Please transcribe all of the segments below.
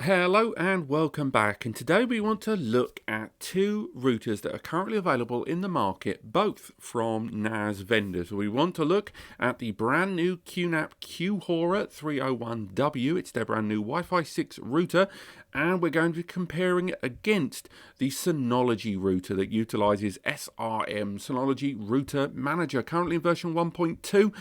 Hello and welcome back, and today we want to look at two routers that are currently available in the market, both from NAS vendors. We want to look at the brand new QNAP QHora-301W. It's their brand new Wi-Fi 6 router, and we're going to be comparing it against the Synology router that utilizes SRM, Synology Router Manager, currently in version 1.2.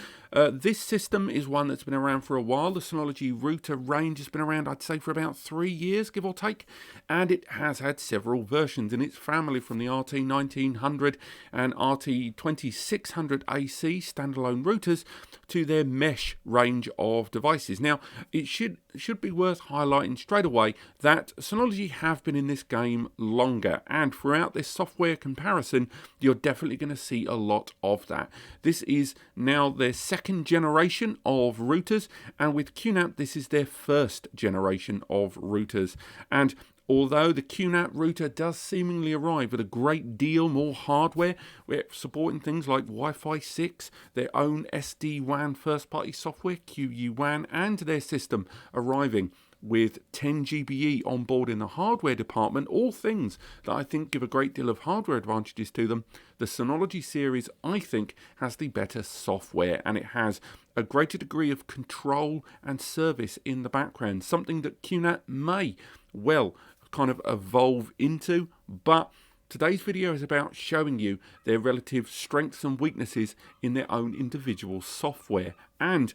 This system is one that's been around for a while. The Synology router range has been around, I'd say, for about 3 years, give or take, and it has had several versions in its family, from the RT1900 and RT2600 AC standalone routers to their mesh range of devices. Now, it should be worth highlighting straight away that Synology have been in this game longer, and throughout this software comparison, you're definitely going to see a lot of that. This is now their second generation of routers, and with QNAP, this is their first generation of routers. And although the QNAP router does seemingly arrive with a great deal more hardware, we're supporting things like Wi-Fi 6, their own SD-WAN first-party software, QUWAN, and their system arriving with 10 GBE on board in the hardware department, all things that I think give a great deal of hardware advantages to them. The Synology series, I think, has the better software, and it has a greater degree of control and service in the background, something that QNAP may well kind of evolve into. But today's video is about showing you their relative strengths and weaknesses in their own individual software, and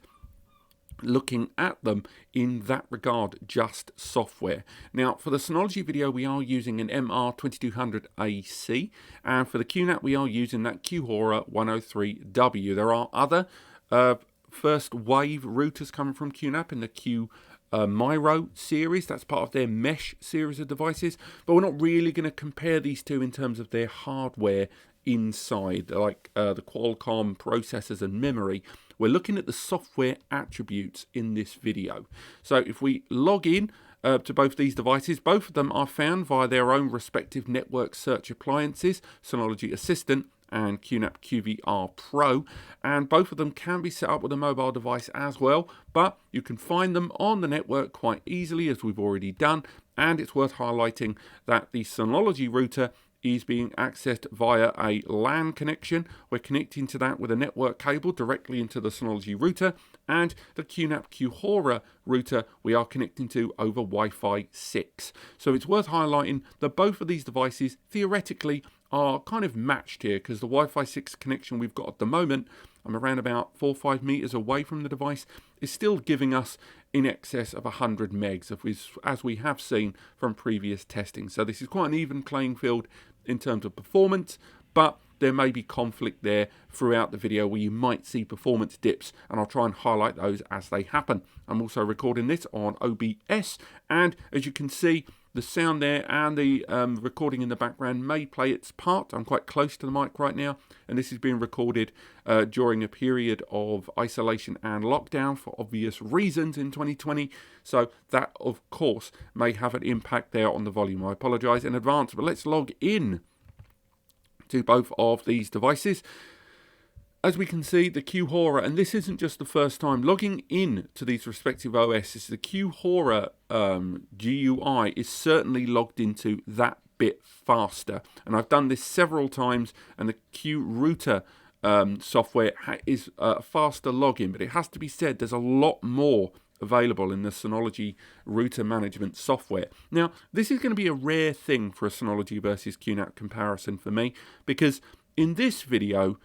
looking at them in that regard, just software. Now, for the Synology video, we are using an MR2200 AC, and for the QNAP, we are using that QHora-103W. There are other first wave routers coming from QNAP in the Miro series. That's part of their mesh series of devices, but we're not really going to compare these two in terms of their hardware inside, like the Qualcomm processors and memory. We're looking at the software attributes in this video. So if we log in to both these devices, both of them are found via their own respective network search appliances, Synology Assistant and QNAP QVR Pro, and both of them can be set up with a mobile device as well, but you can find them on the network quite easily, as we've already done. And it's worth highlighting that the Synology router is being accessed via a LAN connection. We're connecting to that with a network cable directly into the Synology router, and the QNAP QHora router we are connecting to over Wi-Fi 6. So it's worth highlighting that both of these devices theoretically are kind of matched here, because the Wi-Fi 6 connection we've got at the moment, I'm around about 4 or 5 meters away from the device, is still giving us in excess of 100 megs, as we have seen from previous testing. So this is quite an even playing field in terms of performance, but there may be conflict there throughout the video where you might see performance dips, and I'll try and highlight those as they happen. I'm also recording this on OBS, and as you can see, the sound there and the recording in the background may play its part. I'm quite close to the mic right now, and this is being recorded during a period of isolation and lockdown for obvious reasons in 2020. So that, of course, may have an impact there on the volume. I apologise in advance, but let's log in to both of these devices. As we can see, the QHora, and this isn't just the first time logging in to these respective OSs, the QHora GUI is certainly logged into that bit faster. And I've done this several times, and the QRouter software is a faster login, but it has to be said there's a lot more available in the Synology router management software. Now, this is going to be a rare thing for a Synology versus QNAP comparison for me, because in this video,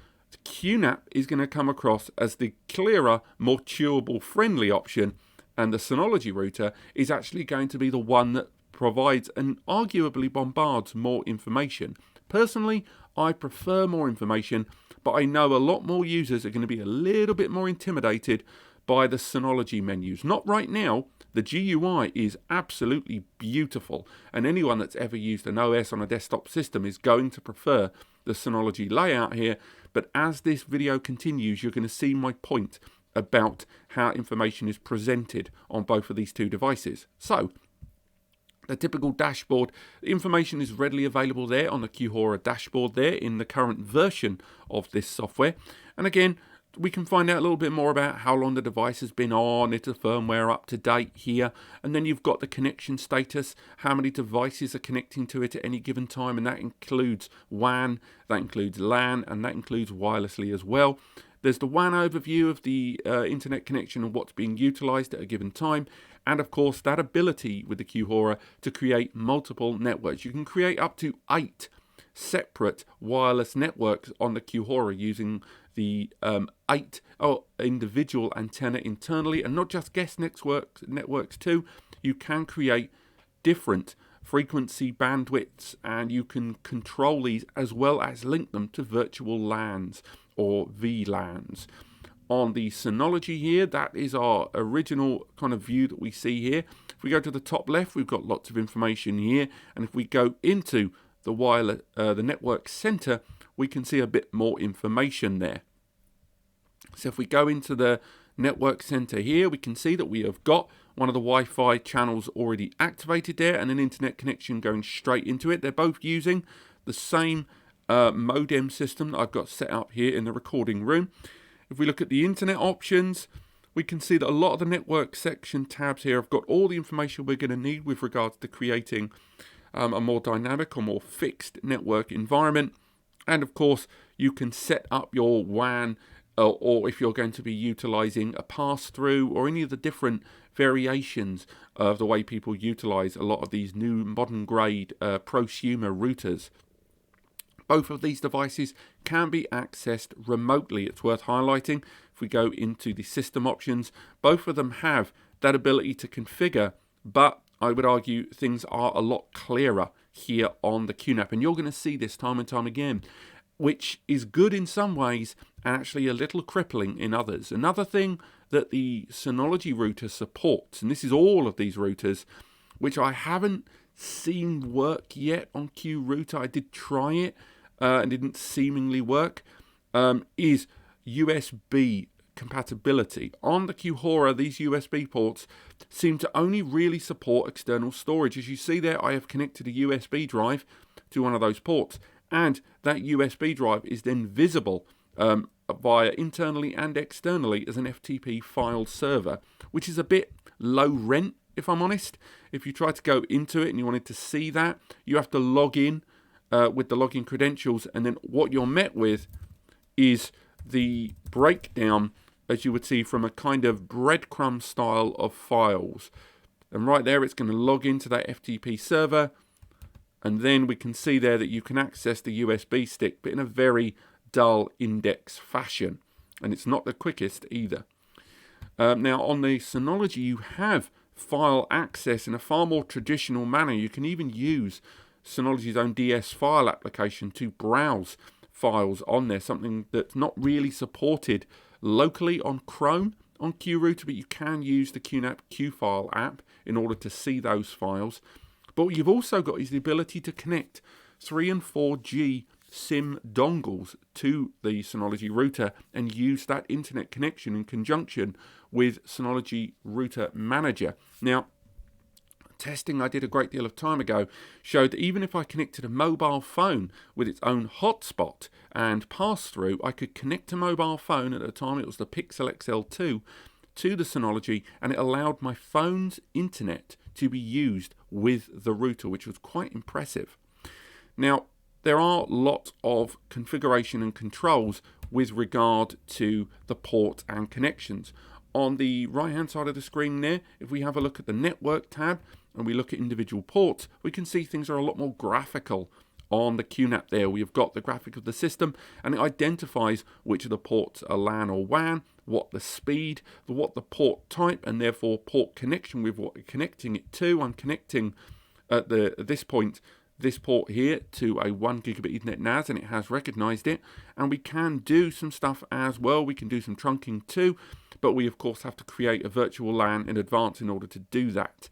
QNAP is going to come across as the clearer, more chewable, friendly option, and the Synology router is actually going to be the one that provides and arguably bombards more information. Personally, I prefer more information, but I know a lot more users are going to be a little bit more intimidated by the Synology menus. Not right now. The GUI is absolutely beautiful, and anyone that's ever used an OS on a desktop system is going to prefer the Synology layout here. But as this video continues, you're going to see my point about how information is presented on both of these two devices. So, the typical dashboard, information is readily available there on the QHora dashboard there in the current version of this software. And again, we can find out a little bit more about how long the device has been on, is the firmware up to date here, and then you've got the connection status, how many devices are connecting to it at any given time, and that includes WAN, that includes LAN, and that includes wirelessly as well. There's the WAN overview of the internet connection and what's being utilized at a given time, and of course that ability with the QHora to create multiple networks. You can create up to 8 separate wireless networks on the QHora using the 8 individual antenna internally, and not just guest networks too. You can create different frequency bandwidths, and you can control these as well as link them to virtual LANs or VLANs. On the Synology here, that is our original kind of view that we see here. If we go to the top left, we've got lots of information here, and if we go into the network center, we can see a bit more information there. So if we go into the network center here, we can see that we have got one of the Wi-Fi channels already activated there and an internet connection going straight into it. They're both using the same modem system that I've got set up here in the recording room. If we look at the internet options, we can see that a lot of the network section tabs here have got all the information we're going to need with regards to creating a more dynamic or more fixed network environment. And of course, you can set up your WAN or if you're going to be utilizing a pass-through or any of the different variations of the way people utilize a lot of these new modern grade prosumer routers. Both of these devices can be accessed remotely. It's worth highlighting. If we go into the system options, both of them have that ability to configure, but I would argue things are a lot clearer here on the QNAP, and you're going to see this time and time again, which is good in some ways and actually a little crippling in others. Another thing that the Synology router supports, and this is all of these routers, which I haven't seen work yet on QRouter, I did try it and didn't seemingly work, is USB compatibility. On the QHora, these USB ports seem to only really support external storage. As you see there, I have connected a USB drive to one of those ports, and that USB drive is then visible via internally and externally as an FTP file server, which is a bit low rent, if I'm honest. If you try to go into it and you wanted to see that, you have to log in with the login credentials, and then what you're met with is the breakdown, as you would see, from a kind of breadcrumb style of files. And right there, it's going to log into that FTP server, and then we can see there that you can access the USB stick, but in a very dull index fashion, and it's not the quickest either. Now on the Synology, you have file access in a far more traditional manner. You can even use Synology's own DS file application to browse files on there, something that's not really supported locally on Chrome on QRouter, but you can use the QNAP QFile app in order to see those files. But what you've also got is the ability to connect 3 and 4G SIM dongles to the Synology router and use that internet connection in conjunction with Synology Router Manager. Now, testing I did a great deal of time ago showed that even if I connected a mobile phone with its own hotspot and pass-through, I could connect a mobile phone, at the time it was the Pixel XL2, to the Synology, and it allowed my phone's internet to be used with the router, which was quite impressive. Now, there are lots of configuration and controls with regard to the port and connections. On the right hand side of the screen there, if we have a look at the network tab and we look at individual ports, we can see things are a lot more graphical. On the QNAP there, we've got the graphic of the system, and it identifies which of the ports are LAN or WAN, what the speed, what the port type, and therefore port connection with what we're connecting it to. I'm connecting at this point this port here to a 1 gigabit Ethernet NAS, and it has recognized it, and we can do some stuff as well. We can do some trunking too, but we of course have to create a virtual LAN in advance in order to do that.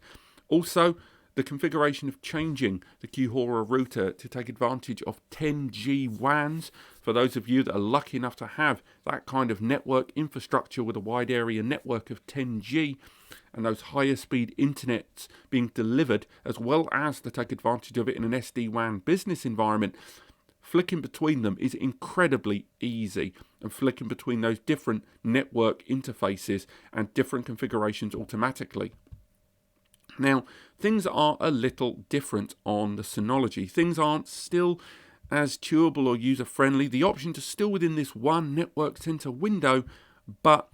Also, the configuration of changing the QHora router to take advantage of 10G WANs. For those of you that are lucky enough to have that kind of network infrastructure with a wide area network of 10G and those higher speed internets being delivered, as well as to take advantage of it in an SD-WAN business environment, flicking between them is incredibly easy, and flicking between those different network interfaces and different configurations automatically. Now, things are a little different on the Synology. Things aren't still as chewable or user-friendly. The options are still within this one network center window, but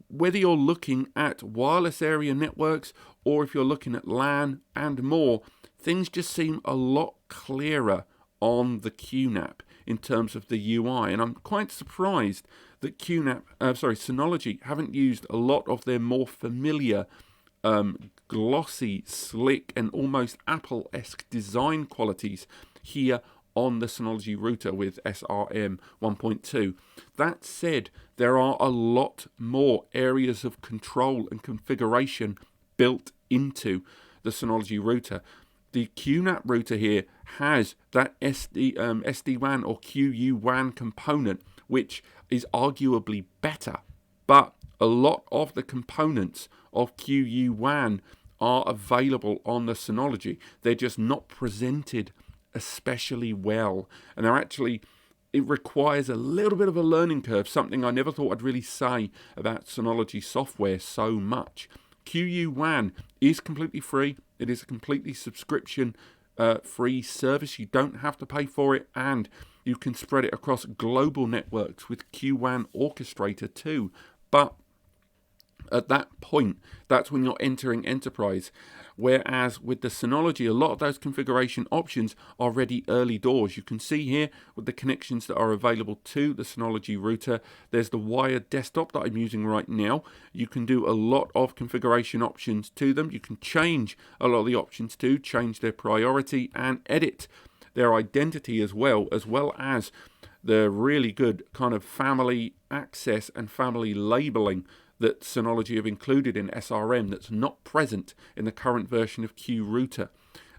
whether you're looking at wireless area networks or if you're looking at LAN and more, things just seem a lot clearer on the QNAP in terms of the UI. And I'm quite surprised that Synology haven't used a lot of their more familiar glossy, slick, and almost Apple-esque design qualities here on the Synology router with SRM 1.2. That said, there are a lot more areas of control and configuration built into the Synology router. The QNAP router here has that SD-WAN or QU-WAN component, which is arguably better, but a lot of the components of QU-WAN are available on the Synology. They're just not presented especially well, and it requires a little bit of a learning curve, something I never thought I'd really say about Synology software so much. QU-WAN is completely free. It is a completely subscription free service. You don't have to pay for it, and you can spread it across global networks with QWAN Orchestrator too. But at that point, that's when you're entering enterprise. Whereas with the Synology, a lot of those configuration options are already early doors. You can see here with the connections that are available to the Synology router, there's the wired desktop that I'm using right now. You can do a lot of configuration options to them. You can change a lot of the options to change their priority and edit their identity as well as the really good kind of family access and family labeling that Synology have included in SRM that's not present in the current version of QRouter.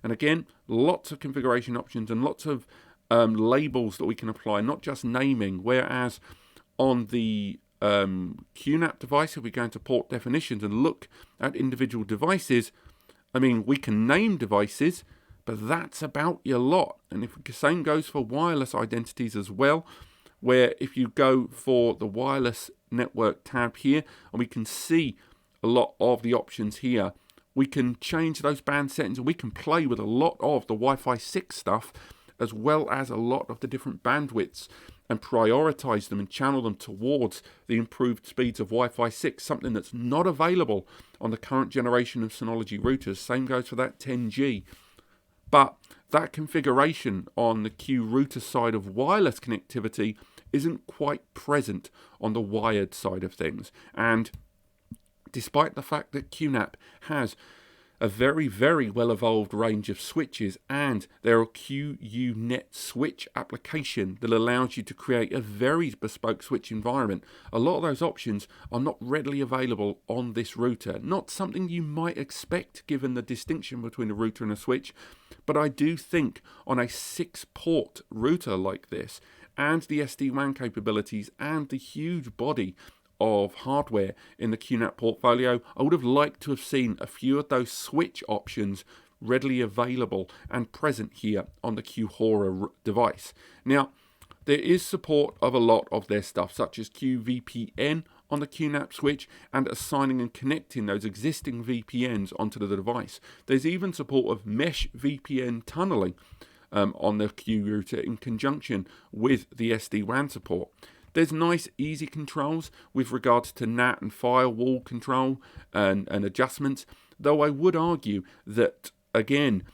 And again, lots of configuration options and lots of labels that we can apply, not just naming, whereas on the QNAP device, if we go into port definitions and look at individual devices, I mean, we can name devices, but that's about your lot. And if the same goes for wireless identities as well, where if you go for the wireless network tab here, and we can see a lot of the options here, we can change those band settings, and we can play with a lot of the Wi-Fi 6 stuff, as well as a lot of the different bandwidths, and prioritize them and channel them towards the improved speeds of Wi-Fi 6, something that's not available on the current generation of Synology routers. Same goes for that 10G. But that configuration on the QRouter side of wireless connectivity isn't quite present on the wired side of things. And despite the fact that QNAP has a very, very well-evolved range of switches, and there are QUNet switch application that allows you to create a very bespoke switch environment, a lot of those options are not readily available on this router. Not something you might expect given the distinction between a router and a switch, but I do think on a 6-port router like this, and the SD-WAN capabilities and the huge body of hardware in the QNAP portfolio, I would have liked to have seen a few of those switch options readily available and present here on the QHora device. Now, there is support of a lot of their stuff, such as QVPN on the QNAP switch and assigning and connecting those existing VPNs onto the device. There's even support of mesh VPN tunneling on the QRouter in conjunction with the SD-WAN support. There's nice, easy controls with regards to NAT and firewall control and adjustments, though I would argue that, again,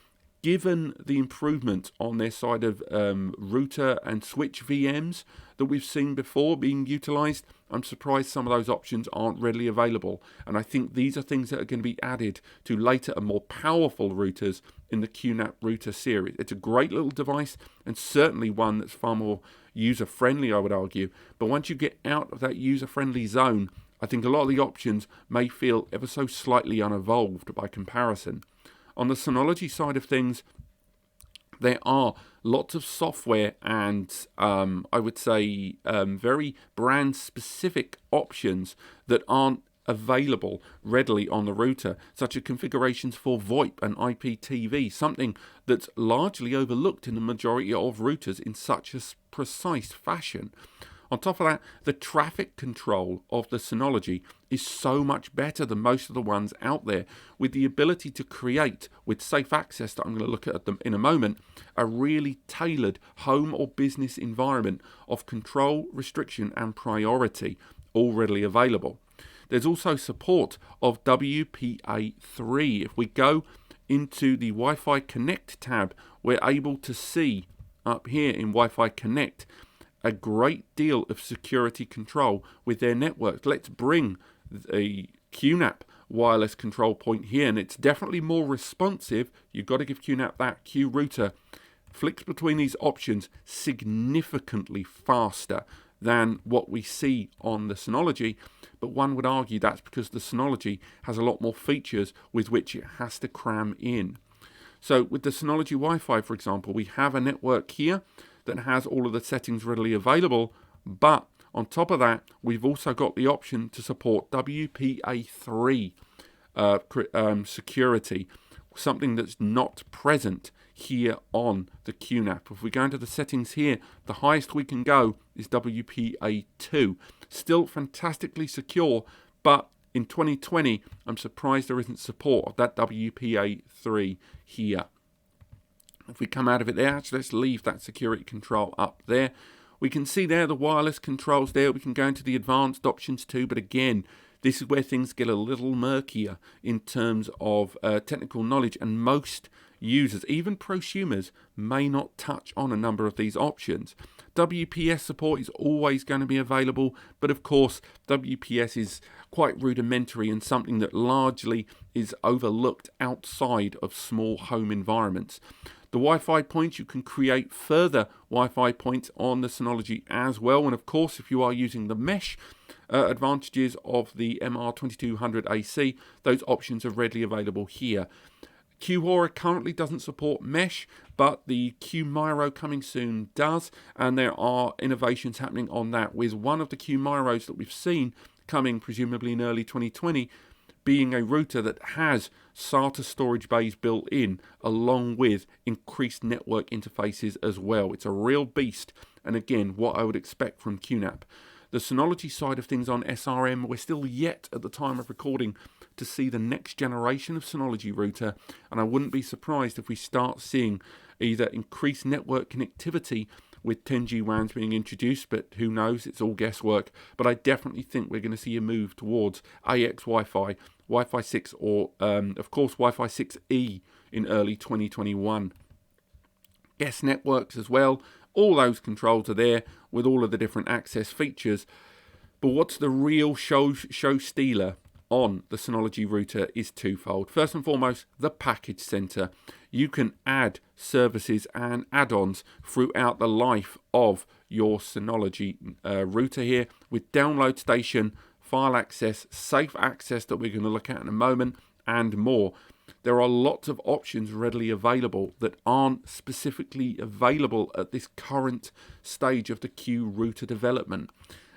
given the improvement on their side of router and switch VMs that we've seen before being utilized, I'm surprised some of those options aren't readily available. And I think these are things that are going to be added to later and more powerful routers in the QNAP router series. It's a great little device, and certainly one that's far more user-friendly, I would argue. But once you get out of that user-friendly zone, I think a lot of the options may feel ever so slightly unevolved by comparison. On the Synology side of things, there are lots of software and I would say very brand-specific options that aren't available readily on the router, such as configurations for VoIP and IPTV, something that's largely overlooked in the majority of routers in such a precise fashion. On top of that, the traffic control of the Synology is so much better than most of the ones out there, with the ability to create, with safe access that I'm going to look at them in a moment, a really tailored home or business environment of control, restriction and priority, all readily available. There's also support of WPA3. If we go into the Wi-Fi Connect tab, we're able to see up here in Wi-Fi Connect a great deal of security control with their network. Let's bring the QNAP wireless control point here, and it's definitely more responsive. You've got to give QNAP that. QRouter flicks between these options significantly faster than what we see on the Synology, but one would argue that's because the Synology has a lot more features with which it has to cram in. So with the Synology Wi-Fi, for example, we have a network here that has all of the settings readily available, but on top of that, we've also got the option to support WPA3 security, something that's not present here on the QNAP. If we go into the settings here, the highest we can go is WPA2. Still fantastically secure, but in 2020, I'm surprised there isn't support of that WPA3 here. If we come out of it there, actually let's leave that security control up there. We can see there the wireless controls there. We can go into the advanced options too, but again, this is where things get a little murkier in terms of technical knowledge, and most users, even prosumers, may not touch on a number of these options. WPS support is always going to be available, but of course WPS is quite rudimentary and something that largely is overlooked outside of small home environments. The Wi-Fi points, you can create further Wi-Fi points on the Synology as well, and of course if you are using the mesh advantages of the MR2200 AC, those options are readily available here. QHora currently doesn't support mesh, but the QMiro coming soon does, and there are innovations happening on that, with one of the QMiros that we've seen coming presumably in early 2020 being a router that has SATA storage bays built in, along with increased network interfaces as well. It's a real beast, and again, what I would expect from QNAP. The Synology side of things on SRM, we're still yet at the time of recording to see the next generation of Synology router, and I wouldn't be surprised if we start seeing either increased network connectivity with 10G WANs being introduced, but who knows, it's all guesswork. But I definitely think we're going to see a move towards AX Wi-Fi, Wi-Fi 6, or of course Wi-Fi 6E in early 2021. Guest networks as well, all those controls are there with all of the different access features. But what's the real show stealer on the Synology router is twofold. First and foremost, the package center. You can add services and add-ons throughout the life of your Synology router here, with download station, file access, safe access that we're going to look at in a moment, and more. There are lots of options readily available that aren't specifically available at this current stage of the QRouter development.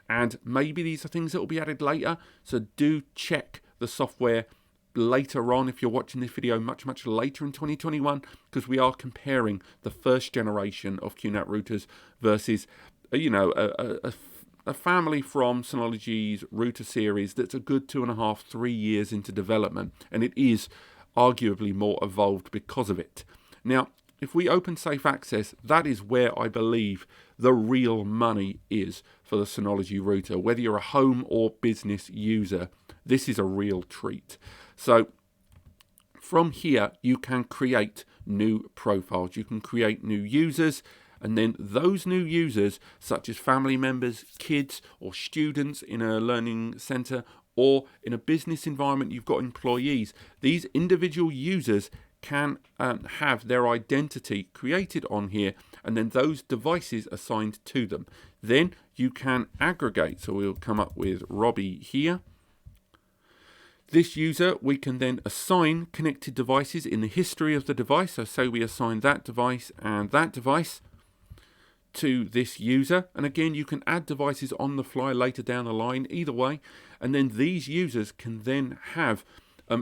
And maybe these are things that will be added later, so do check the software later on if you're watching this video much later in 2021, because we are comparing the first generation of QNAP routers versus a family from Synology's router series that's a good 2.5-3 years into development, and it is arguably more evolved because of it. Now, if we open safe access, that is where I believe the real money is for the Synology router. Whether you're a home or business user, this is a real treat. So from here, you can create new profiles. You can create new users, and then those new users, such as family members, kids, or students in a learning center, or in a business environment, you've got employees. These individual users can have their identity created on here, and then those devices assigned to them. Then you can aggregate. So we'll come up with Robbie here. This user, we can then assign connected devices in the history of the device. So say we assign that device and that device. to this user, and again you can add devices on the fly later down the line, either way, and then these users can then have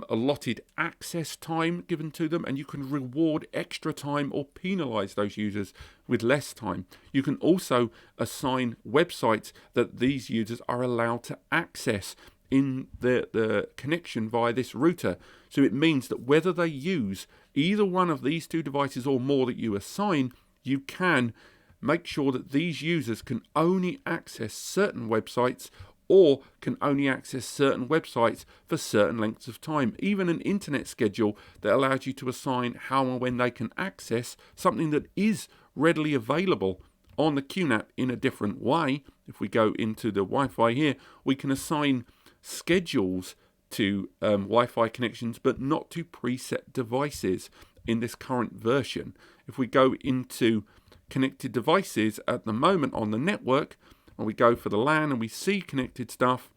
allotted access time given to them, and you can reward extra time or penalize those users with less time. You can also assign websites that these users are allowed to access in the connection via this router. So it means that whether they use either one of these two devices or more that you assign, you can make sure that these users can only access certain websites or can only access certain websites for certain lengths of time. Even an internet schedule that allows you to assign how and when they can access something that is readily available on the QNAP in a different way. If we go into the Wi-Fi here, we can assign schedules to Wi-Fi connections, but not to preset devices in this current version. If we go into connected devices at the moment on the network, and we go for the LAN and we see connected stuff,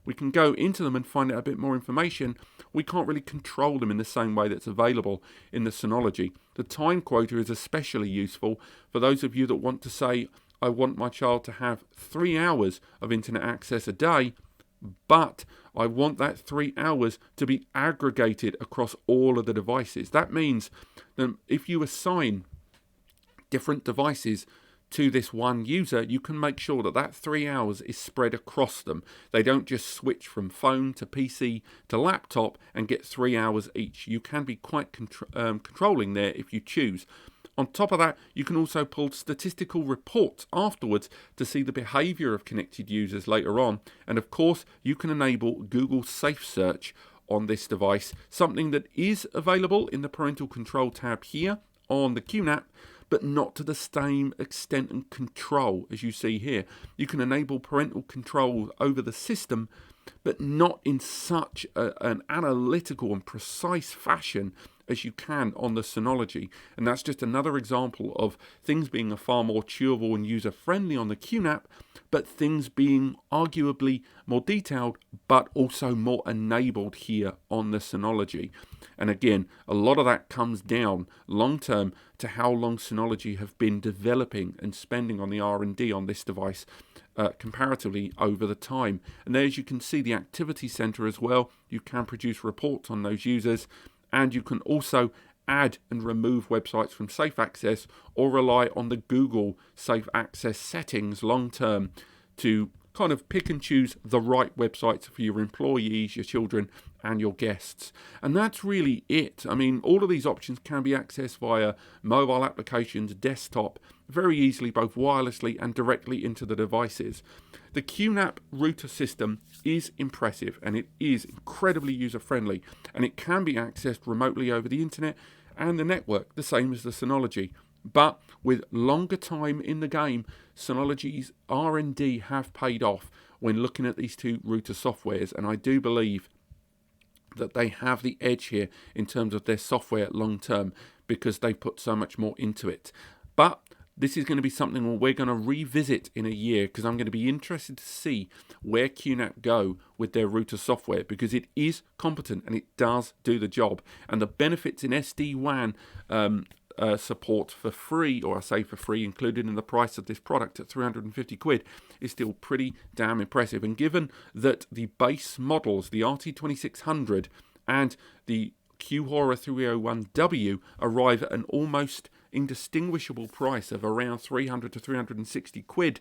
we can go into them and find out a bit more information. We can't really control them in the same way that's available in the Synology. The time quota is especially useful for those of you that want to say, I want my child to have 3 hours of internet access a day, but I want that 3 hours to be aggregated across all of the devices. That means that if you assign different devices to this one user, you can make sure that that 3 hours is spread across them. They don't just switch from phone to PC to laptop and get 3 hours each. You can be quite controlling there if you choose. On top of that, you can also pull statistical reports afterwards to see the behavior of connected users later on. And of course, you can enable Google Safe Search on this device, something that is available in the parental control tab here on the QNAP, but not to the same extent and control as you see here. You can enable parental control over the system, but not in such an analytical and precise fashion as you can on the Synology. And that's just another example of things being far more chewable and user-friendly on the QNAP, but things being arguably more detailed, but also more enabled here on the Synology. And again, a lot of that comes down long-term to how long Synology have been developing and spending on the R&D on this device comparatively over the time. And there, as you can see, the Activity Center as well, you can produce reports on those users, and you can also add and remove websites from safe access or rely on the Google safe access settings long-term to kind of pick and choose the right websites for your employees, your children, and your guests. And that's really it. I mean, all of these options can be accessed via mobile applications, desktop, very easily, both wirelessly and directly into the devices. The QNAP router system is impressive, and it is incredibly user-friendly, and it can be accessed remotely over the internet and the network, the same as the Synology. But with longer time in the game, Synology's R&D have paid off when looking at these two router softwares, and I do believe that they have the edge here in terms of their software long term because they put so much more into it. But this is going to be something we're going to revisit in a year, because I'm going to be interested to see where QNAP go with their router software, because it is competent and it does do the job. And the benefits in SD-WAN support for free, or I say for free, included in the price of this product at 350 quid, is still pretty damn impressive. And given that the base models, the RT2600 and the QHora-301W, arrive at an almost indistinguishable price of around 300 to 360 quid,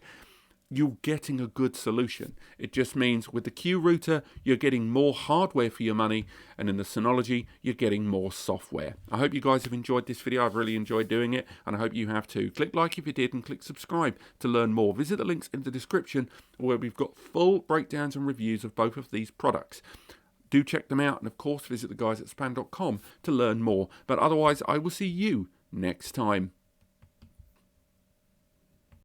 you're getting a good solution. It just means with the QRouter, you're getting more hardware for your money, and in the Synology, you're getting more software. I hope you guys have enjoyed this video. I've really enjoyed doing it, and I hope you have too. Click like if you did, and click subscribe to learn more. Visit the links in the description where we've got full breakdowns and reviews of both of these products. Do check them out, and of course, visit the guys at span.com to learn more. But otherwise, I will see you next time.